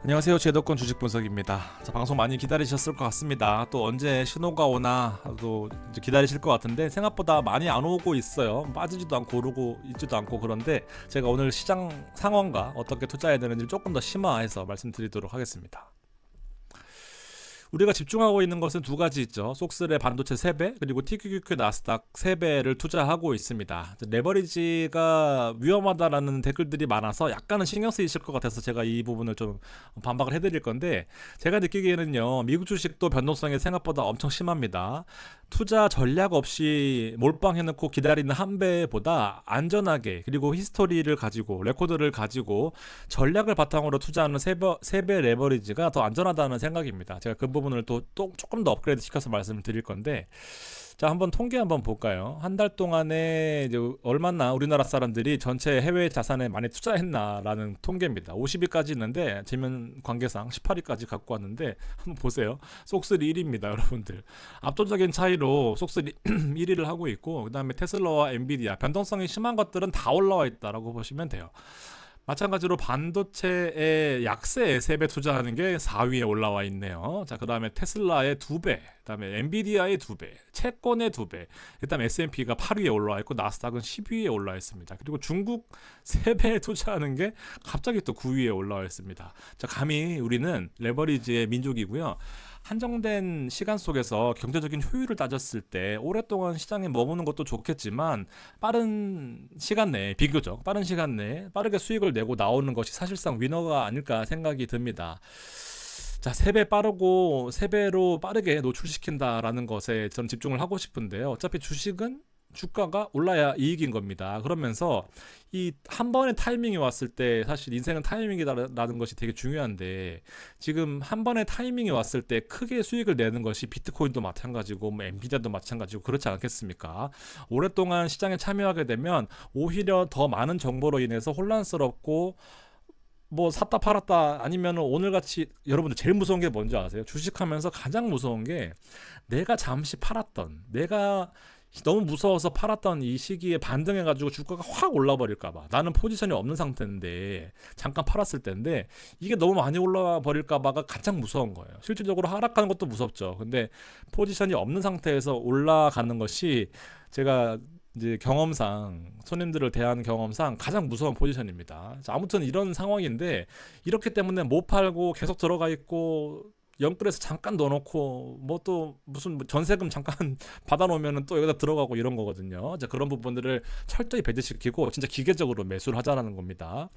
안녕하세요. 제도권 주식 분석입니다. 자, 방송 많이 기다리셨을 것 같습니다. 또 언제 신호가 오나 또 이제 기다리실 것 같은데 생각보다 많이 안 오고 있어요. 빠지지도 않고 오르고 있지도 않고. 그런데 제가 오늘 시장 상황과 어떻게 투자해야 되는지 조금 더 심화해서 말씀드리도록 하겠습니다. 우리가 집중하고 있는 것은 두 가지 있죠. 속스의 반도체 3배 그리고 TQQQ 나스닥 3배를 투자하고 있습니다. 레버리지가 위험하다라는 댓글들이 많아서 약간은 신경 쓰이실 것 같아서 제가 이 부분을 좀 반박을 해드릴 건데, 제가 느끼기에는요, 미국 주식도 변동성이 생각보다 엄청 심합니다. 투자 전략 없이 몰빵해놓고 기다리는 한 배보다 안전하게, 그리고 히스토리를 가지고 레코드를 가지고 전략을 바탕으로 투자하는 3배 레버리지가 더 안전하다는 생각입니다. 제가 그 부분을 또 조금 더 업그레이드 시켜서 말씀을 드릴 건데, 자, 한번 통계 한번 볼까요? 한 달 동안에 이제 얼마나 우리나라 사람들이 전체 해외 자산에 많이 투자했나라는 통계입니다. 50위까지 있는데 지면 관계상 18위까지 갖고 왔는데 한번 보세요. 속쓰리 1위입니다, 여러분들. 압도적인 차이로 속쓰리 1위를 하고 있고, 그다음에 테슬라와 엔비디아 변동성이 심한 것들은 다 올라와 있다라고 보시면 돼요. 마찬가지로 반도체의 약세에 3배 투자하는 게 4위에 올라와 있네요. 자, 그 다음에 테슬라의 2배, 그 다음에 엔비디아의 2배, 채권의 2배, 그 다음에 S&P가 8위에 올라와 있고 나스닥은 10위에 올라와 있습니다. 그리고 중국 3배에 투자하는 게 갑자기 또 9위에 올라와 있습니다. 자, 감히 우리는 레버리지의 민족이고요. 한정된 시간 속에서 경제적인 효율을 따졌을 때 오랫동안 시장에 머무는 것도 좋겠지만, 빠른 시간 내에, 비교적 빠른 시간 내에 빠르게 수익을 내고 나오는 것이 사실상 위너가 아닐까 생각이 듭니다. 자, 3배 빠르고 3배로 빠르게 노출시킨다라는 것에 전 집중을 하고 싶은데요. 어차피 주식은 주가가 올라야 이익인 겁니다. 그러면서 이 한 번의 타이밍이 왔을 때, 사실 인생은 타이밍이라는 것이 되게 중요한데, 지금 한 번의 타이밍이 왔을 때 크게 수익을 내는 것이 비트코인도 마찬가지고 뭐 엔비디아도 마찬가지고 그렇지 않겠습니까? 오랫동안 시장에 참여하게 되면 오히려 더 많은 정보로 인해서 혼란스럽고, 뭐 샀다 팔았다 아니면 오늘같이, 여러분들 제일 무서운 게 뭔지 아세요? 주식하면서 가장 무서운 게, 내가 잠시 팔았던, 내가 너무 무서워서 팔았던 이 시기에 반등해가지고 주가가 확 올라버릴까봐, 나는 포지션이 없는 상태인데 잠깐 팔았을 때인데 이게 너무 많이 올라와 버릴까봐가 가장 무서운 거예요. 실질적으로 하락하는 것도 무섭죠. 근데 포지션이 없는 상태에서 올라가는 것이, 제가 이제 경험상, 손님들을 대하는 경험상 가장 무서운 포지션입니다. 자, 아무튼 이런 상황인데, 이렇기 때문에 못 팔고 계속 들어가 있고, 영끌에서 잠깐 넣어놓고 뭐 또 무슨 전세금 잠깐 받아놓으면 또 여기다 들어가고 이런 거거든요. 자, 그런 부분들을 철저히 배제시키고 진짜 기계적으로 매수를 하자라는 겁니다.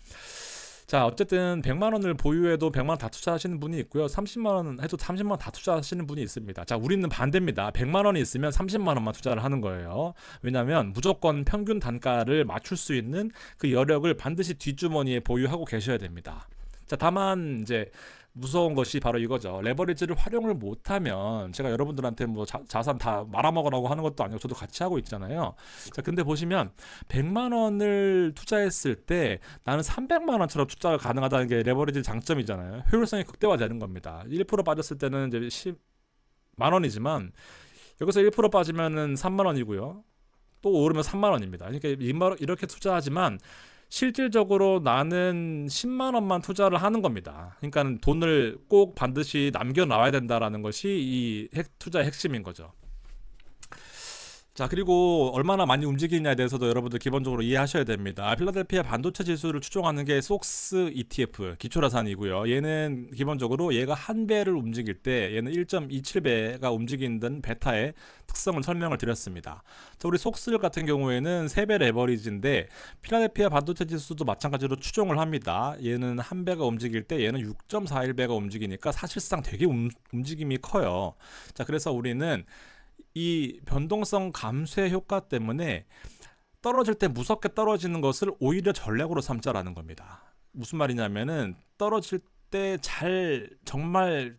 자, 어쨌든 100만원을 보유해도 100만원 다 투자하시는 분이 있고요. 30만원 해도 30만원 다 투자하시는 분이 있습니다. 자, 우리는 반대입니다. 100만원이 있으면 30만원만 투자를 하는 거예요. 왜냐하면 무조건 평균 단가를 맞출 수 있는 그 여력을 반드시 뒷주머니에 보유하고 계셔야 됩니다. 자, 다만 이제 무서운 것이 바로 이거죠. 레버리지를 활용을 못하면, 제가 여러분들한테 뭐 자산 다 말아먹으라고 하는 것도 아니고 저도 같이 하고 있잖아요. 자, 근데 보시면 100만원을 투자했을 때 나는 300만원처럼 투자가 가능하다는 게 레버리지 장점이잖아요. 효율성이 극대화되는 겁니다. 1% 빠졌을 때는 이제 10만원이지만 여기서 1% 빠지면은 3만원이고요. 또 오르면 3만원입니다. 그러니까 이렇게 투자하지만 실질적으로 나는 10만원만 투자를 하는 겁니다. 그러니까 돈을 꼭 반드시 남겨놔야 된다라는 것이 이 투자의 핵심인 거죠. 자, 그리고 얼마나 많이 움직이냐에 대해서도 여러분들 기본적으로 이해하셔야 됩니다. 필라델피아 반도체 지수를 추종하는 게 속스 ETF 기초자산이고요. 얘는 기본적으로 얘가 한 배를 움직일 때 얘는 1.27배가 움직이는 베타의 특성을 설명을 드렸습니다. 자, 우리 속스 같은 경우에는 3배 레버리지인데 필라델피아 반도체 지수도 마찬가지로 추종을 합니다. 얘는 한 배가 움직일 때 얘는 6.41배가 움직이니까 사실상 되게 움직임이 커요. 자, 그래서 우리는 이 변동성 감쇄 효과 때문에 떨어질 때 무섭게 떨어지는 것을 오히려 전략으로 삼자라는 겁니다. 무슨 말이냐면은, 떨어질 때 정말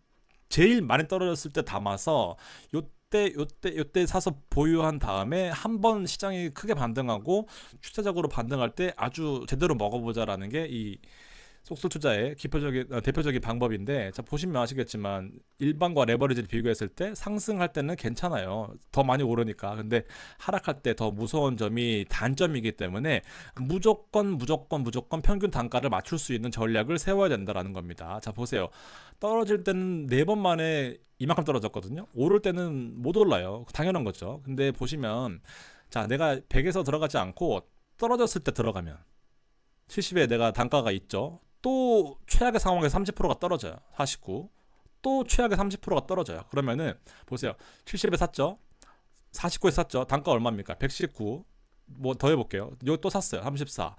제일 많이 떨어졌을 때 담아서 요때 사서 보유한 다음에 한 번 시장이 크게 반등하고 추세적으로 반등할 때 아주 제대로 먹어보자라는 게 이 속수 투자의 대표적인 방법인데, 자 보시면 아시겠지만 일반과 레버리지를 비교했을 때 상승할 때는 괜찮아요. 더 많이 오르니까. 근데 하락할 때 더 무서운 점이 단점이기 때문에 무조건 평균 단가를 맞출 수 있는 전략을 세워야 된다라는 겁니다. 자 보세요. 떨어질 때는 4번 만에 이만큼 떨어졌거든요. 오를 때는 못 올라요. 당연한 거죠. 근데 보시면, 자 내가 100에서 들어가지 않고 떨어졌을 때 들어가면 70에 내가 단가가 있죠. 또 최악의 상황에 30%가 떨어져요. 49. 또 최악의 30%가 떨어져요. 그러면은 보세요. 70에 샀죠. 49에 샀죠. 단가 얼마입니까? 119. 뭐 더 해볼게요. 여기 또 샀어요. 34.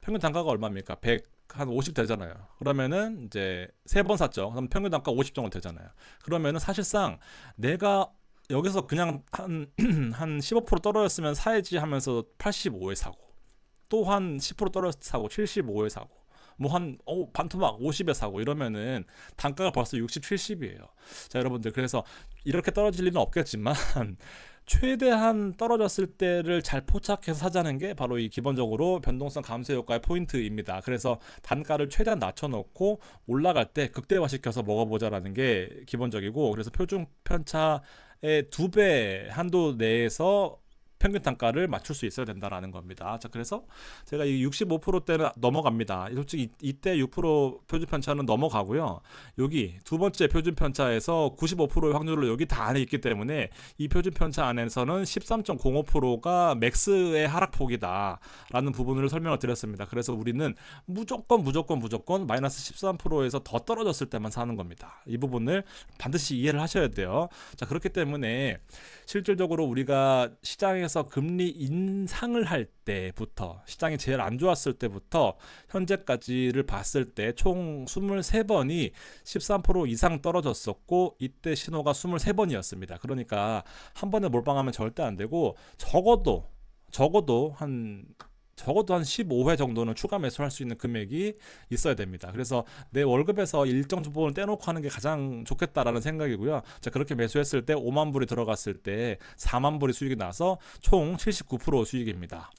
평균 단가가 얼마입니까? 100. 한 50 되잖아요. 그러면은 이제 3번 샀죠. 그럼 평균 단가 50 정도 되잖아요. 그러면은 사실상 내가 여기서 그냥 한 15% 떨어졌으면 사야지 하면서 85에 사고, 또 한 10% 떨어져서 사고, 75에 사고, 뭐 한 반토막 50에 사고 이러면은 단가가 벌써 60, 70이에요. 자 여러분들, 그래서 이렇게 떨어질 일은 없겠지만 최대한 떨어졌을 때를 잘 포착해서 사자는 게 바로 이 기본적으로 변동성 감소 효과의 포인트입니다. 그래서 단가를 최대한 낮춰놓고 올라갈 때 극대화시켜서 먹어보자라는 게 기본적이고, 그래서 표준 편차의 2배 한도 내에서 평균 단가를 맞출 수 있어야 된다라는 겁니다. 자 그래서 제가 이 65%대는 넘어갑니다. 솔직히 이때 6% 표준 편차는 넘어가고요. 여기 두 번째 표준 편차에서 95%의 확률로 여기 다 안에 있기 때문에 이 표준 편차 안에서는 13.05%가 맥스의 하락폭이다 라는 부분을 설명을 드렸습니다. 그래서 우리는 무조건 마이너스 13%에서 더 떨어졌을 때만 사는 겁니다. 이 부분을 반드시 이해를 하셔야 돼요. 자 그렇기 때문에 실질적으로 우리가 시장에서 금리 인상을 할 때부터, 시장이 제일 안 좋았을 때부터 현재까지를 봤을 때 총 23번이 13% 이상 떨어졌었고, 이때 신호가 23번이었습니다. 그러니까 한 번에 몰빵하면 절대 안 되고 적어도 한 15회 정도는 추가 매수할 수 있는 금액이 있어야 됩니다. 그래서 내 월급에서 일정 부분을 떼놓고 하는 게 가장 좋겠다라는 생각이고요. 자 그렇게 매수했을 때 5만 불이 들어갔을 때 4만 불이 수익이 나서 총 79% 수익입니다.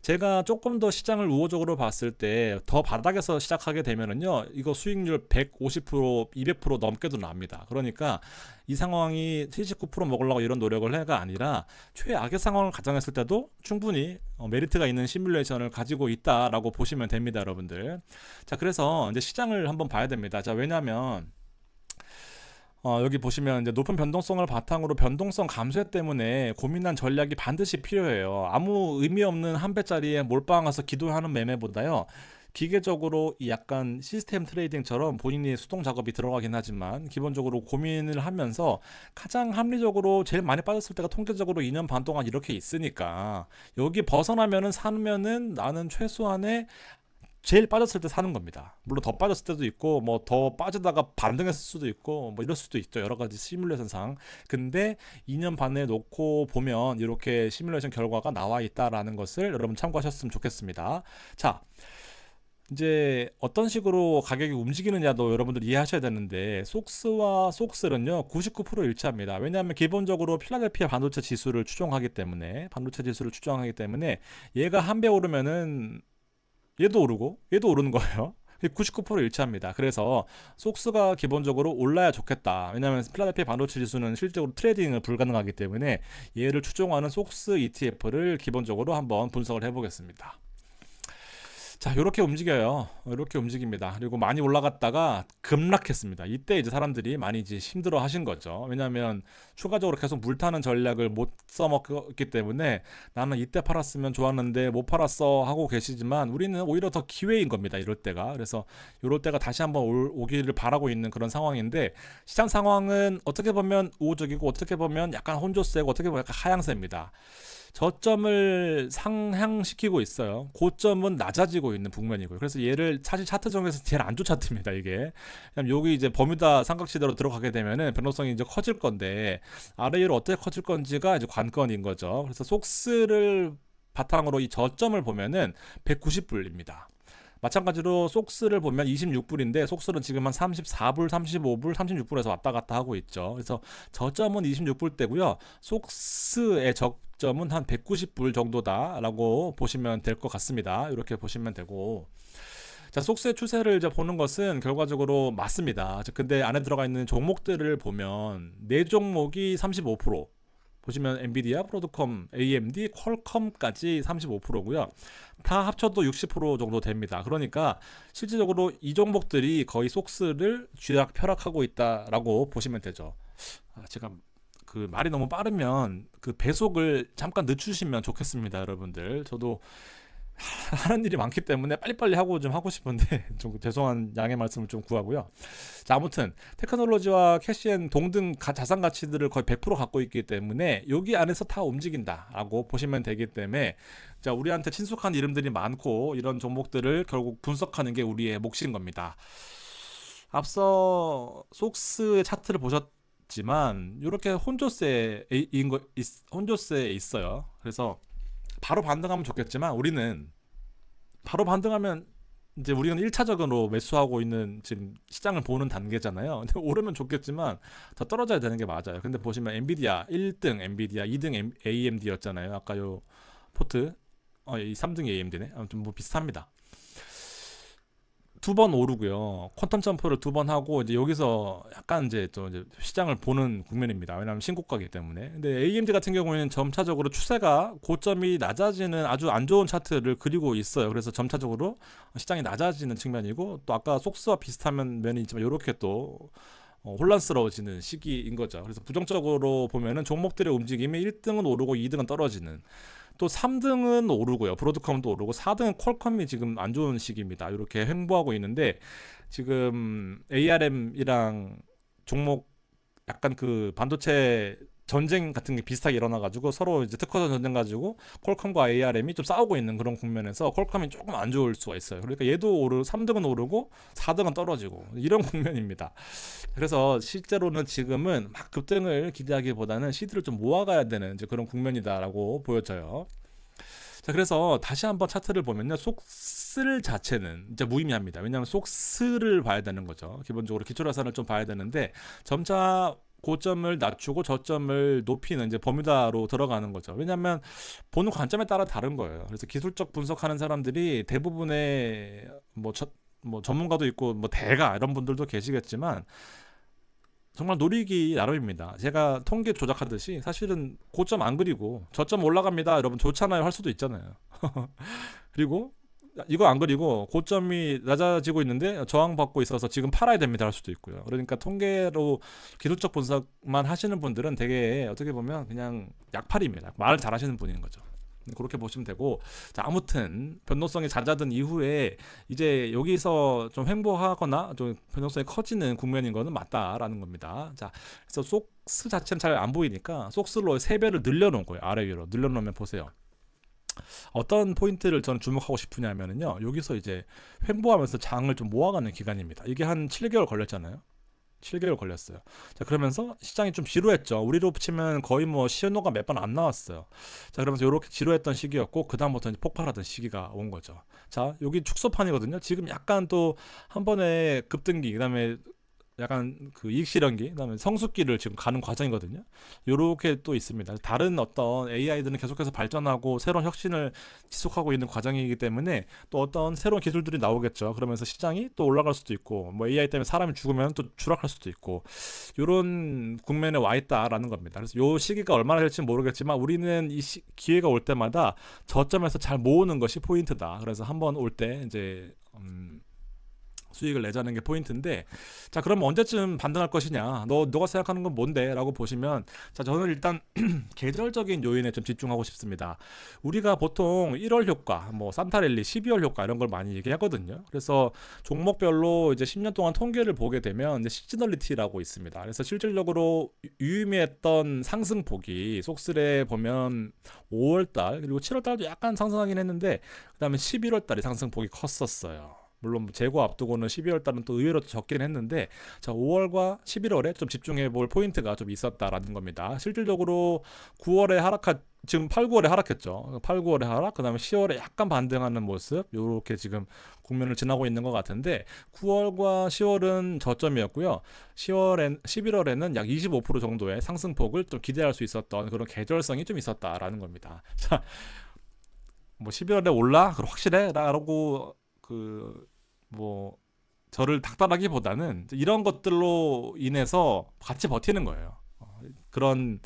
제가 조금 더 시장을 우호적으로 봤을 때 더 바닥에서 시작하게 되면은요, 이거 수익률 150%, 200% 넘게도 납니다. 그러니까 이 상황이 79% 먹으려고 이런 노력을 해가 아니라 최악의 상황을 가정했을 때도 충분히 메리트가 있는 시뮬레이션을 가지고 있다라고 보시면 됩니다, 여러분들. 자, 그래서 이제 시장을 한번 봐야 됩니다. 자, 왜냐하면 여기 보시면 이제 높은 변동성을 바탕으로 변동성 감소 때문에 고민한 전략이 반드시 필요해요. 아무 의미 없는 한 배짜리에 몰빵해서 기도하는 매매보다요, 기계적으로 약간 시스템 트레이딩처럼 본인이 수동 작업이 들어가긴 하지만 기본적으로 고민을 하면서 가장 합리적으로 제일 많이 빠졌을 때가 통계적으로 2년 반 동안 이렇게 있으니까 여기 벗어나면은 사면은 나는 최소한의 제일 빠졌을 때 사는 겁니다. 물론 더 빠졌을 때도 있고 뭐 더 빠지다가 반등했을 수도 있고 뭐 이럴 수도 있죠. 여러 가지 시뮬레이션상. 근데 2년 반에 놓고 보면 이렇게 시뮬레이션 결과가 나와 있다라는 것을 여러분 참고하셨으면 좋겠습니다. 자, 이제 어떤 식으로 가격이 움직이느냐도 여러분들 이해하셔야 되는데, 속스와 속셀은요 99% 일치합니다. 왜냐하면 기본적으로 필라델피아 반도체 지수를 추종하기 때문에, 얘가 한 배 오르면은 얘도 오르고 얘도 오르는 거예요. 99% 일치합니다. 그래서 속스가 기본적으로 올라야 좋겠다. 왜냐하면 필라델피아 반도체 지수는 실질적으로 트레이딩을 불가능하기 때문에 얘를 추종하는 속스 ETF를 기본적으로 한번 분석을 해보겠습니다. 자, 이렇게 움직여요. 이렇게 움직입니다. 그리고 많이 올라갔다가 급락했습니다. 이때 이제 사람들이 많이 이제 힘들어 하신 거죠. 왜냐하면 추가적으로 계속 물타는 전략을 못 써먹기 때문에 나는 이때 팔았으면 좋았는데 못 팔았어 하고 계시지만, 우리는 오히려 더 기회인 겁니다. 이럴 때가. 그래서 이럴 때가 다시 한번 오기를 바라고 있는 그런 상황인데, 시장 상황은 어떻게 보면 우호적이고 어떻게 보면 약간 혼조세고 어떻게 보면 약간 하향세입니다. 저점을 상향시키고 있어요. 고점은 낮아지고 있는 국면이고요. 그래서 얘를 사실 차트 중에서 제일 안 좋은 차트입니다, 이게. 여기 이제 버뮤다 삼각지대로 들어가게 되면은 변동성이 이제 커질 건데, 아래 위로 어떻게 커질 건지가 이제 관건인 거죠. 그래서 속스를 바탕으로 이 저점을 보면은 190불입니다. 마찬가지로 속스를 보면 26불인데 속스는 지금 한 34불, 35불, 36불에서 왔다 갔다 하고 있죠. 그래서 저점은 26불대고요. 속스의 적점은 한 190불 정도다라고 보시면 될 것 같습니다. 이렇게 보시면 되고, 자, 속수의 추세를 이제 보는 것은 결과적으로 맞습니다. 근데 안에 들어가 있는 종목들을 보면 네 종목이 35%, 보시면 엔비디아, 브로드컴, AMD, 퀄컴까지 35%고요. 다 합쳐도 60% 정도 됩니다. 그러니까 실질적으로 이 종목들이 거의 속스를 쥐락펴락하고 있다라고 보시면 되죠. 제가 그 말이 너무 빠르면 그 배속을 잠깐 늦추시면 좋겠습니다, 여러분들. 저도 하는 일이 많기 때문에 빨리빨리 하고 좀 하고 싶은데 좀 죄송한 양해 말씀을 좀 구하고요. 자, 아무튼 테크놀로지와 캐시앤 동등 자산 가치들을 거의 100% 갖고 있기 때문에 여기 안에서 다 움직인다라고 보시면 되기 때문에, 자, 우리한테 친숙한 이름들이 많고 이런 종목들을 결국 분석하는 게 우리의 몫인 겁니다. 앞서 속스의 차트를 보셨지만 이렇게 혼조세에 있어요. 그래서 바로 반등하면 좋겠지만 우리는 바로 반등하면 이제 우리는 1차적으로 매수하고 있는 지금 시장을 보는 단계잖아요. 근데 오르면 좋겠지만 더 떨어져야 되는 게 맞아요. 근데 보시면 엔비디아 1등 엔비디아, 2등 AMD였잖아요. 아까 요 포트 이 3등이 AMD네. 아무튼 뭐 비슷합니다. 두 번 오르고요. 퀀텀 점프를 두 번 하고 이제 여기서 약간 이제 또 이제 시장을 보는 국면입니다. 왜냐하면 신고가이기 때문에. 근데 AMD 같은 경우에는 점차적으로 추세가 고점이 낮아지는 아주 안 좋은 차트를 그리고 있어요. 그래서 점차적으로 시장이 낮아지는 측면이고, 또 아까 속스와 비슷한 면이 있지만 이렇게 또 혼란스러워지는 시기인 거죠. 그래서 부정적으로 보면은 종목들의 움직임이 1등은 오르고 2등은 떨어지는, 또 3등은 오르고요. 브로드컴도 오르고 4등은 퀄컴이 지금 안 좋은 시기입니다. 이렇게 횡보하고 있는데, 지금 ARM이랑 종목 약간 그 반도체 전쟁 같은 게 비슷하게 일어나가지고 서로 이제 특허 전쟁 가지고 퀄컴과 ARM이 좀 싸우고 있는 그런 국면에서 퀄컴이 조금 안 좋을 수가 있어요. 그러니까 얘도 3등은 오르고 4등은 떨어지고 이런 국면입니다. 그래서 실제로는 지금은 막 급등을 기대하기보다는 시드를 좀 모아가야 되는 이제 그런 국면이다라고 보여져요. 자, 그래서 다시 한번 차트를 보면요, 속슬 자체는 이제 무의미합니다. 왜냐하면 속스를 봐야 되는 거죠. 기본적으로 기초자산을 좀 봐야 되는데, 점차 고점을 낮추고 저점을 높이는 이제 버뮤다로 들어가는 거죠. 왜냐하면 보는 관점에 따라 다른 거예요. 그래서 기술적 분석하는 사람들이 대부분의 뭐 전문가도 있고 뭐 대가 이런 분들도 계시겠지만 정말 노리기 나름입니다. 제가 통계 조작하듯이 사실은 고점 안 그리고 저점 올라갑니다, 여러분 좋잖아요 할 수도 있잖아요. 그리고 이거 안 그리고 고점이 낮아지고 있는데 저항받고 있어서 지금 팔아야 됩니다 할 수도 있고요. 그러니까 통계로 기술적 분석만 하시는 분들은 되게 어떻게 보면 그냥 약팔입니다. 말을 잘하시는 분인 거죠. 그렇게 보시면 되고, 자, 아무튼 변동성이 잦아든 이후에 이제 여기서 좀 횡보하거나 좀 변동성이 커지는 국면인 거는 맞다라는 겁니다. 자, 그래서 속스 자체는 잘 안 보이니까 속스로 3배를 늘려놓은 거예요. 아래 위로 늘려놓으면 보세요. 어떤 포인트를 저는 주목하고 싶으냐면요, 여기서 이제 횡보하면서 장을 좀 모아가는 기간입니다. 이게 한 7개월 걸렸잖아요. 7개월 걸렸어요. 자, 그러면서 시장이 좀 지루했죠. 우리로 치면 거의 뭐 신호가 몇 번 안 나왔어요. 자, 그러면서 이렇게 지루했던 시기였고, 그 다음부터 이제 폭발하던 시기가 온 거죠. 자, 여기 축소판이거든요. 지금 약간 또 한 번에 급등기, 그다음에 약간 그 이익 실현기, 그다음에 성숙기를 지금 가는 과정이거든요. 요렇게 또 있습니다. 다른 어떤 AI들은 계속해서 발전하고 새로운 혁신을 지속하고 있는 과정이기 때문에 또 어떤 새로운 기술들이 나오겠죠. 그러면서 시장이 또 올라갈 수도 있고, 뭐 AI 때문에 사람이 죽으면 또 추락할 수도 있고, 요런 국면에 와 있다라는 겁니다. 그래서 요 시기가 얼마나 될지 모르겠지만 우리는 이 기회가 올 때마다 저점에서 잘 모으는 것이 포인트다. 그래서 한번 올 때 이제 수익을 내자는 게 포인트인데, 자, 그럼 언제쯤 반등할 것이냐, 너가 생각하는 건 뭔데? 라고 보시면, 자, 저는 일단 계절적인 요인에 좀 집중하고 싶습니다. 우리가 보통 1월 효과, 뭐 산타랠리, 12월 효과 이런 걸 많이 얘기하거든요. 그래서 종목별로 이제 10년 동안 통계를 보게 되면 이제 시즈널리티라고 있습니다. 그래서 실질적으로 유의미했던 상승폭이 속슬에 보면 5월달 그리고 7월달도 약간 상승하긴 했는데, 그 다음에 11월달에 상승폭이 컸었어요. 물론 재고 앞두고는 12월 달은 또 의외로 적긴 했는데, 자, 5월과 11월에 좀 집중해 볼 포인트가 좀 있었다라는 겁니다. 실질적으로 9월에 지금 8, 9월에 하락했죠. 8, 9월에 하락, 그 다음에 10월에 약간 반등하는 모습, 요렇게 지금 국면을 지나고 있는 것 같은데, 9월과 10월은 저점이었고요. 11월에는 약 25% 정도의 상승폭을 좀 기대할 수 있었던 그런 계절성이 좀 있었다라는 겁니다. 자, 뭐 11월에 올라? 그럼 확실해? 라고 뭐 저를 닥달하기보다는 이런 것들로 인해서 같이 버티는 거예요. 그런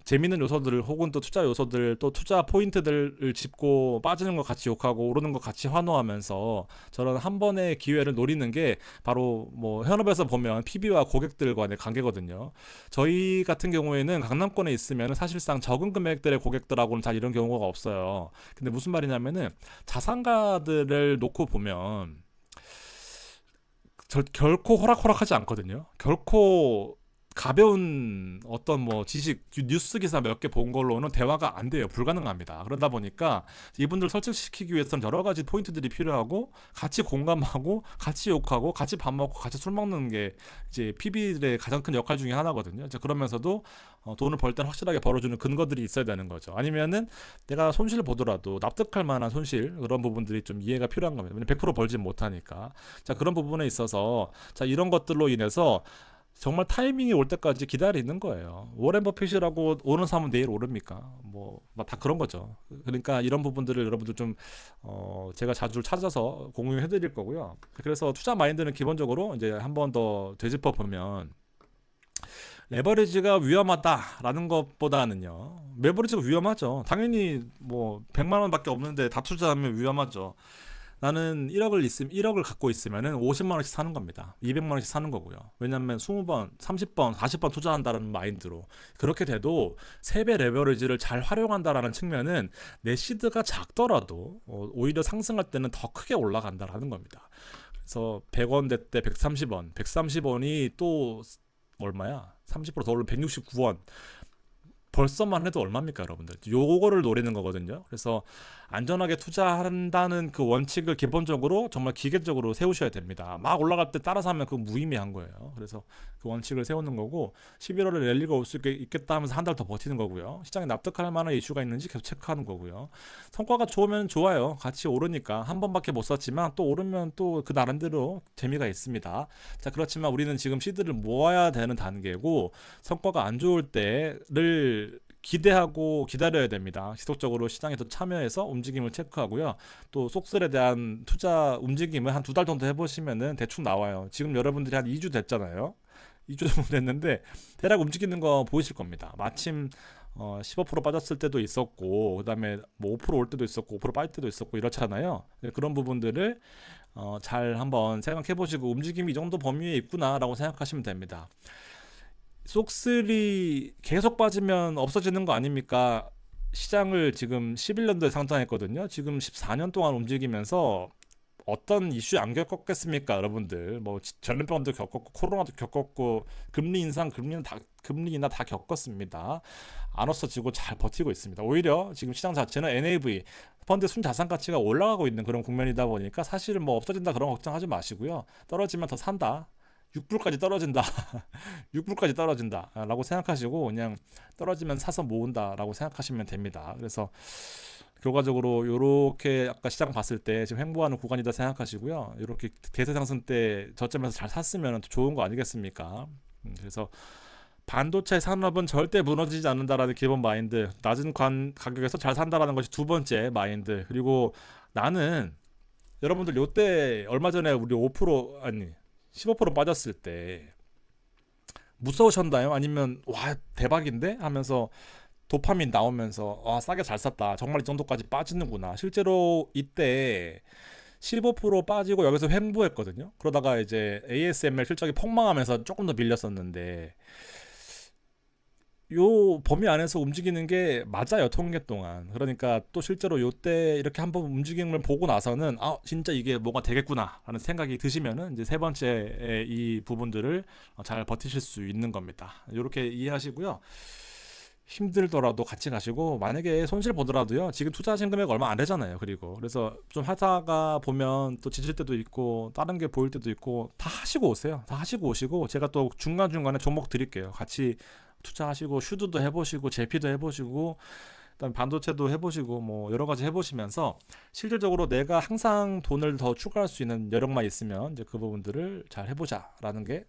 재밌는 요소들 혹은 또 투자 요소들 또 투자 포인트들을 짚고 빠지는 거 같이 욕하고 오르는 거 같이 환호하면서 저런 한 번의 기회를 노리는 게 바로 뭐 현업에서 보면 PB와 고객들 간의 관계거든요. 저희 같은 경우에는 강남권에 있으면 사실상 적은 금액들의 고객들하고는 잘 이런 경우가 없어요. 근데 무슨 말이냐면은 자산가들을 놓고 보면 결코 호락호락하지 않거든요. 결코 가벼운 어떤 뭐 지식 뉴스 기사 몇 개 본 걸로는 대화가 안 돼요. 불가능합니다. 그러다 보니까 이분들 설득시키기 위해서는 여러 가지 포인트들이 필요하고 같이 공감하고 같이 욕하고 같이 밥 먹고 같이 술 먹는 게 이제 PB들의 가장 큰 역할 중에 하나거든요. 이제 그러면서도 돈을 벌 때는 확실하게 벌어주는 근거들이 있어야 되는 거죠. 아니면은 내가 손실을 보더라도 납득할 만한 손실 그런 부분들이 좀 이해가 필요한 겁니다. 왜냐면 100% 벌지 못하니까. 자, 그런 부분에 있어서 자, 이런 것들로 인해서 정말 타이밍이 올 때까지 기다리는 거예요. 워렌 버핏이라고 오는 사람은 내일 오릅니까? 뭐 다 그런 거죠. 그러니까 이런 부분들을 여러분들 좀 제가 자주 찾아서 공유해 드릴 거고요. 그래서 투자 마인드는 기본적으로 이제 한 번 더 되짚어 보면 레버리지가 위험하다라는 것보다는요. 레버리지가 위험하죠. 당연히 뭐 100만 원밖에 없는데 다 투자하면 위험하죠. 나는 1억을 갖고 있으면은 50만 원씩 사는 겁니다. 200만 원씩 사는 거고요. 왜냐면 20번, 30번, 40번 투자한다는 마인드로 그렇게 돼도 3배 레버리지를 잘 활용한다라는 측면은 내 시드가 작더라도 오히려 상승할 때는 더 크게 올라간다라는 겁니다. 그래서 100원 대 130원, 130원이 또 얼마야? 30%더 오르면 169원. 벌써만 해도 얼마입니까, 여러분들? 요거를 노리는 거거든요. 그래서 안전하게 투자한다는 그 원칙을 기본적으로 정말 기계적으로 세우셔야 됩니다. 막 올라갈 때 따라서 하면 그거 무의미한 거예요. 그래서 그 원칙을 세우는 거고 11월에 랠리가 올 수 있겠다 하면서 한 달 더 버티는 거고요. 시장에 납득할 만한 이슈가 있는지 계속 체크하는 거고요. 성과가 좋으면 좋아요. 같이 오르니까 한 번밖에 못 샀지만 또 오르면 또 그 나름대로 재미가 있습니다. 자, 그렇지만 우리는 지금 시드를 모아야 되는 단계고 성과가 안 좋을 때를 기대하고 기다려야 됩니다. 지속적으로 시장에 더 참여해서 움직임을 체크하고요. 또 속설에 대한 투자 움직임을 한 2달 정도 해보시면은 대충 나와요. 지금 여러분들이 한 2주 됐잖아요. 2주 정도 됐는데 대략 움직이는 거 보이실 겁니다. 마침 15% 빠졌을 때도 있었고 그 다음에 뭐 5%올 때도 있었고 5% 빠질 때도 있었고 이렇잖아요. 그런 부분들을 잘 한번 생각해 보시고 움직임이 이 정도 범위에 있구나 라고 생각하시면 됩니다. 속슬이 계속 빠지면 없어지는 거 아닙니까? 시장을 지금 11년도에 상장했거든요. 지금 14년 동안 움직이면서 어떤 이슈 안 겪었겠습니까, 여러분들? 뭐 전염병도 겪었고 코로나도 겪었고 금리 인상, 금리 인하 다 겪었습니다. 안 없어지고 잘 버티고 있습니다. 오히려 지금 시장 자체는 NAV 펀드 순자산 가치가 올라가고 있는 그런 국면이다 보니까 사실 뭐 없어진다 그런 걱정하지 마시고요. 떨어지면 더 산다. 6불까지 떨어진다. 6불까지 떨어진다 라고 생각하시고 그냥 떨어지면 사서 모은다 라고 생각하시면 됩니다. 그래서 결과적으로 이렇게 아까 시장 봤을 때 지금 횡보하는 구간이다 생각하시고요. 이렇게 대세 상승 때 저점에서 잘 샀으면 좋은 거 아니겠습니까? 그래서 반도체 산업은 절대 무너지지 않는다라는 기본 마인드, 낮은 가격에서 잘 산다라는 것이 두 번째 마인드. 그리고 나는 여러분들 요때 얼마 전에 우리 5% 아니 15% 빠졌을 때 무서우셨나요? 아니면 와 대박인데? 하면서 도파민 나오면서 와 싸게 잘 샀다. 정말 이 정도까지 빠지는구나. 실제로 이때 15% 빠지고 여기서 횡보했거든요. 그러다가 이제 ASML 실적이 폭망하면서 조금 더 밀렸었는데 요 범위 안에서 움직이는 게 맞아요, 통계 동안. 그러니까 또 실제로 요때 이렇게 한번 움직임을 보고 나서는 아 진짜 이게 뭐가 되겠구나 라는 생각이 드시면은 이제 세 번째 이 부분들을 잘 버티실 수 있는 겁니다. 이렇게 이해하시고요. 힘들더라도 같이 가시고 만약에 손실 보더라도요 지금 투자하신 금액 얼마 안 되잖아요. 그리고 그래서 좀 하다가 보면 또 지칠 때도 있고 다른 게 보일 때도 있고 다 하시고 오세요. 다 하시고 오시고 제가 또 중간중간에 종목 드릴게요. 같이 투자하시고 슈드도 해보시고 제피도 해보시고 그다음에 반도체도 해보시고 뭐 여러 가지 해보시면서 실질적으로 내가 항상 돈을 더 추가할 수 있는 여력만 있으면 이제 그 부분들을 잘 해보자라는 게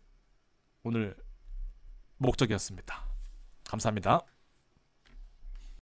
오늘 목적이었습니다. 감사합니다.